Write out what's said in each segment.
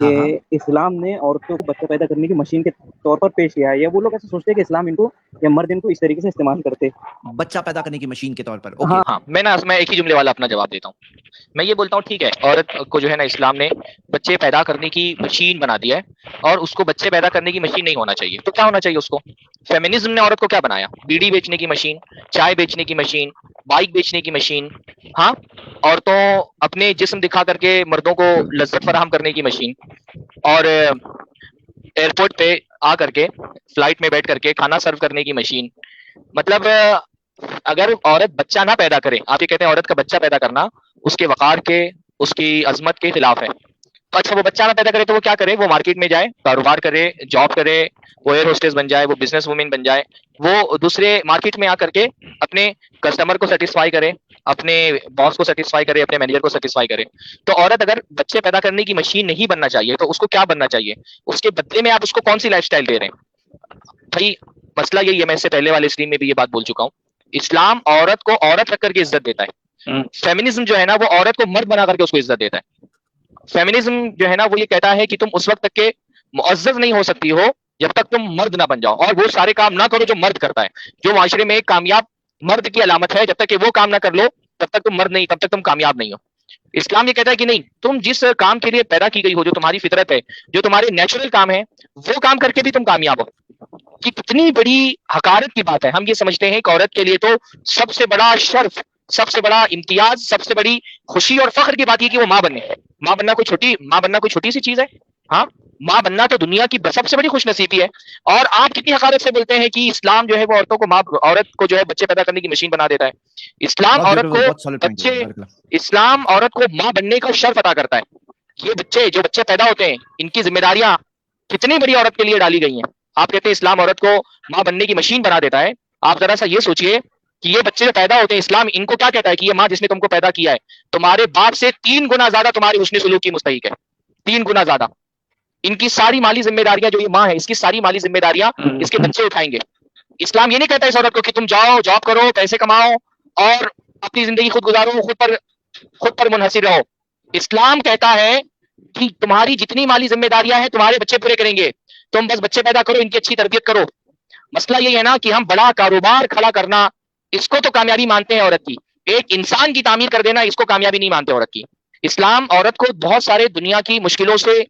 کہ اسلام نے عورتوں کو بچہ پیدا کرنے کی مشین کے طور پر پیش کیا ہے، یا وہ لوگ ایسے سوچتے ہیں کہ اسلام ان کو یا مرد ان کو اس طریقے سے استعمال کرتے بچہ پیدا کرنے کی مشین کے طور پر. ہاں میں ایک ہی جملے والا اپنا جواب دیتا ہوں. میں یہ بولتا ہوں ٹھیک ہے عورت کو جو ہے نا اسلام نے بچے پیدا کرنے کی مشین بنا دیا ہے اور اس کو بچے پیدا کرنے کی مشین نہیں ہونا چاہیے. تو کیا ہونا چاہیے اس کو؟ فیمنزم نے عورت کو کیا بنایا؟ بیڑی بیچنے کی مشین، چائے بیچنے کی مشین، بائک بیچنے کی مشین. ہاں، عورتوں اپنے جسم دکھا کر کے مردوں کو لذت فراہم کرنے کی مشین، اور ایئرپورٹ پہ آ کر کے فلائٹ میں بیٹھ کر کے کھانا سرو کرنے کی مشین. مطلب اگر عورت بچہ نہ پیدا کرے، آپ یہ کہتے ہیں عورت کا بچہ پیدا کرنا اس کے وقار کے، اس کی عظمت کے خلاف ہے. تو اچھا وہ بچہ نہ پیدا کرے تو وہ کیا کرے؟ وہ مارکیٹ میں جائے، کاروبار کرے، جاب کرے، وہ ایئر ہوسٹس بن جائے، وہ بزنس وومین بن جائے، وہ دوسرے مارکیٹ میں آ کر کے اپنے کسٹمر کو سیٹسفائی کرے، اپنے باس کو سیٹسفائی کرے، اپنے مینیجر کو سیٹسفائی کرے. تو عورت اگر بچے پیدا کرنے کی مشین نہیں بننا چاہیے تو اس کو کیا بننا چاہیے؟ اس کے بدلے میں آپ اس کو کون سی لائف سٹائل دے رہے ہیں؟ بھائی مسئلہ یہی ہے، میں اس سے پہلے والے اسٹریم میں بھی یہ بات بول چکا ہوں، اسلام عورت کو عورت رکھ کر کے عزت دیتا ہے. فیمنزم جو ہے نا وہ عورت کو مرد بنا کر کے اس کو عزت دیتا ہے. فیمنزم جو ہے نا وہ یہ کہتا ہے کہ تم اس وقت تک کے معزز نہیں ہو سکتی ہو جب تک تم مرد نہ بن جاؤ، اور وہ سارے کام نہ کرو جو مرد کرتا ہے. جو معاشرے میں ایک کامیاب مرد کی علامت ہے، جب تک کہ وہ کام نہ کر لو تب تک تم مرد نہیں، تب تک تم کامیاب نہیں ہو. اسلام یہ کہتا ہے کہ نہیں، تم جس کام کے لیے پیدا کی گئی ہو، جو تمہاری فطرت ہے، جو تمہارے نیچرل کام ہے، وہ کام کر کے بھی تم کامیاب ہو. یہ کتنی بڑی حقارت کی بات ہے. ہم یہ سمجھتے ہیں کہ عورت کے لیے تو سب سے بڑا شرف، سب سے بڑا امتیاز، سب سے بڑی خوشی اور فخر کی بات یہ کہ وہ ماں بنے. ماں بننا کوئی چھوٹی سی چیز ہے؟ ہاں، ماں بننا تو دنیا کی سب سے بڑی خوش نصیبی ہے. اور آپ کتنی حقارت سے بولتے ہیں کہ اسلام جو ہے وہ عورت کو جو ہے بچے پیدا کرنے کی مشین بنا دیتا ہے. اسلام عورت کو ماں بننے کا شرف عطا کرتا ہے. یہ جو بچے پیدا ہوتے ہیں، ان کی ذمہ داریاں کتنی بڑی عورت کے لیے ڈالی گئی ہیں. آپ کہتے ہیں اسلام عورت کو ماں بننے کی مشین بنا دیتا ہے. آپ ذرا سا یہ سوچئے کہ یہ بچے جو پیدا ہوتے ہیں، اسلام ان کو کیا کہتا ہے کہ یہ ماں جس نے تم کو پیدا کیا ہے تمہارے باپ سے 3 گنا زیادہ تمہاری حسن سلوک کی مستحق ہے. 3 گنا زیادہ. ان کی ساری مالی ذمہ داریاں، جو یہ ماں ہے اس کی ساری مالی ذمہ داریاں اس کے بچے اٹھائیں گے. اسلام یہ نہیں کہتا اس عورت کو کہ تم جاؤ جاب کرو، پیسے کماؤ اور اپنی زندگی خود گزارو، خود پر منحصر رہو. اسلام کہتا ہے کہ تمہاری جتنی مالی ذمہ داریاں ہیں تمہارے بچے پورے کریں گے. تم بس بچے پیدا کرو، ان کی اچھی تربیت کرو. مسئلہ یہ ہے نا کہ ہم بڑا کاروبار کھڑا کرنا، اس کو تو کامیابی مانتے ہیں عورت کی. ایک انسان کی تعمیر کر دینا، اس کو کامیابی نہیں مانتے عورت کی. اسلام عورت کو بہت سارے دنیا کی مشکلوں سے،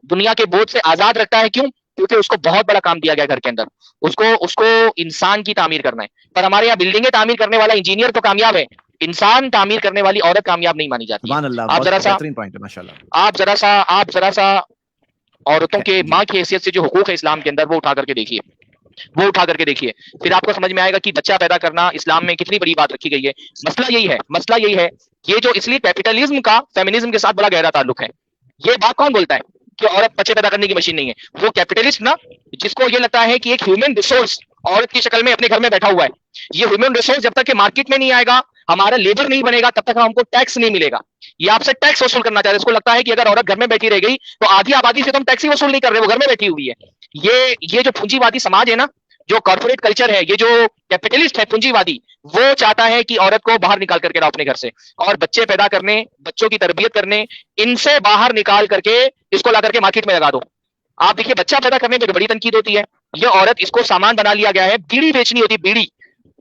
دنیا کے بوجھ سے آزاد رکھتا ہے. کیوں؟ کیونکہ اس کو بہت بڑا کام دیا گیا گھر کے اندر. اس کو انسان کی تعمیر کرنا ہے. پر ہمارے یہاں بلڈنگیں تعمیر کرنے والا انجینئر تو کامیاب ہے، انسان تعمیر کرنے والی عورت کامیاب نہیں مانی جاتی. آپ ذرا سا عورتوں کے ماں کی حیثیت سے جو حقوق ہے اسلام کے اندر، وہ اٹھا کر کے دیکھیے. پھر آپ کو سمجھ میں آئے گا کہ بچہ پیدا کرنا اسلام میں کتنی بڑی بات رکھی گئی ہے. مسئلہ یہی ہے یہ جو اس لیے کیپٹلزم کا فیمنزم کے ساتھ بڑا گہرا تعلق ہے. یہ بات کون بولتا ہے کہ عورت بچے پیدا کرنے کی مشین نہیں ہے؟ وہ کیپٹلسٹ نا، جس کو یہ لگتا ہے کہ ایک ہیومن ریسورس عورت کی شکل میں اپنے گھر میں بیٹھا ہوا ہے. یہ ہیومن ریسورس جب تک کہ مارکیٹ میں نہیں آئے گا، ہمارا لیبر نہیں بنے گا، تب تک ہم کو ٹیکس نہیں ملے گا. یہ آپ سے ٹیکس وصول کرنا چاہتے ہیں. اس کو لگتا ہے کہ اگر عورت گھر میں بیٹھی رہ گئی تو آدھی آبادی سے تو ہم ٹیکس ہی وصول نہیں کر رہے، وہ گھر میں بیٹھی ہوئی ہے. یہ جو پونجی وادی سماج ہے نا، جو کارپوریٹ کلچر ہے، یہ جو کیپٹلسٹ ہے پونجی وادی، وہ چاہتا ہے کہ عورت کو باہر نکال کر کے لاؤ اپنے گھر سے، اور بچے پیدا کرنے، بچوں کی تربیت کرنے، ان سے باہر نکال کر کے اس کو لا کر کے مارکیٹ میں لگا دو. آپ دیکھیے بچہ پیدا کرنے میں بڑی تنقید ہوتی ہے. یہ عورت اس کو سامان بنا لیا گیا ہے. بیڑی بیچنی ہوتی، بیڑی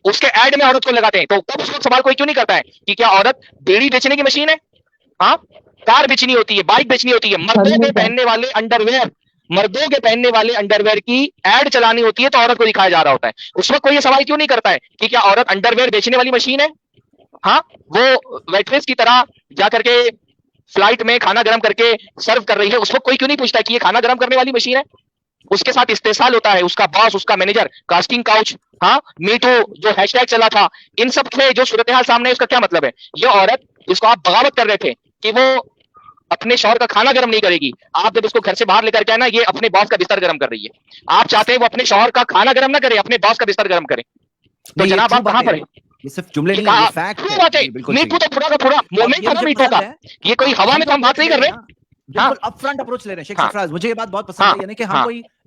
اس کے ایڈ میں عورت کو لگاتے ہیں. تو تب اس وقت سوال کوئی کیوں نہیں کرتا ہے کہ کیا عورت بیڑی بیچنے کی مشین ہے؟ ہاں، کار بیچنی ہوتی ہے، بائک بیچنی ہوتی ہے، مردوں کے پہننے والے انڈر ویئر کی ایڈ چلانی ہوتی ہے تو عورت کو دکھایا جا رہا ہوتا ہے. اس وقت کوئی یہ سوال کیوں نہیں کرتا ہے کہ کیا عورت انڈر ویئر بیچنے والی مشین ہے؟ ہاں، وہ ویٹریس کی طرح جا کر کے فلائٹ میں کھانا گرم کر کے سرو کر رہی ہے. اس وقت کوئی کیوں نہیں پوچھتا کہ یہ کھانا گرم کرنے والی مشین ہے؟ اس کے ساتھ استحصال ہوتا ہے، اس کا باس، اس کا مینیجر، کاسٹنگ کاؤچ، ہاں، میٹو جو ہیش ٹیگ چلا تھا، ان سب سے جو صورتحال سامنے ہے اس کا کیا مطلب ہے؟ یہ عورت جس کو آپ بغاوت کر رہے تھے کہ وہ اپنے شوہر کا کھانا گرم نہیں کرے گی، آپ جب اس کو گھر سے باہر لے کر کے آئے نا، یہ اپنے باس کا بستر گرم کر رہی ہے. آپ چاہتے ہیں وہ اپنے شوہر کا کھانا گرم نہ کرے، اپنے باس کا بستر گرم کرے. تو جناب آپ کہاں پر ہیں؟ یہ صرف جملے نہیں ہیں، یہ فیکٹ ہے. میٹو تو پورا کا پورا مومنٹ تھا نا میٹو کا. یہ کوئی ہوا میں تو ہم بات نہیں کر رہے. بالکل اپ فرنٹ اپروچ لے رہے ہیں. شیخ سرفراز، مجھے یہ بات بہت پسند ہے، یعنی کہ ہم کوئی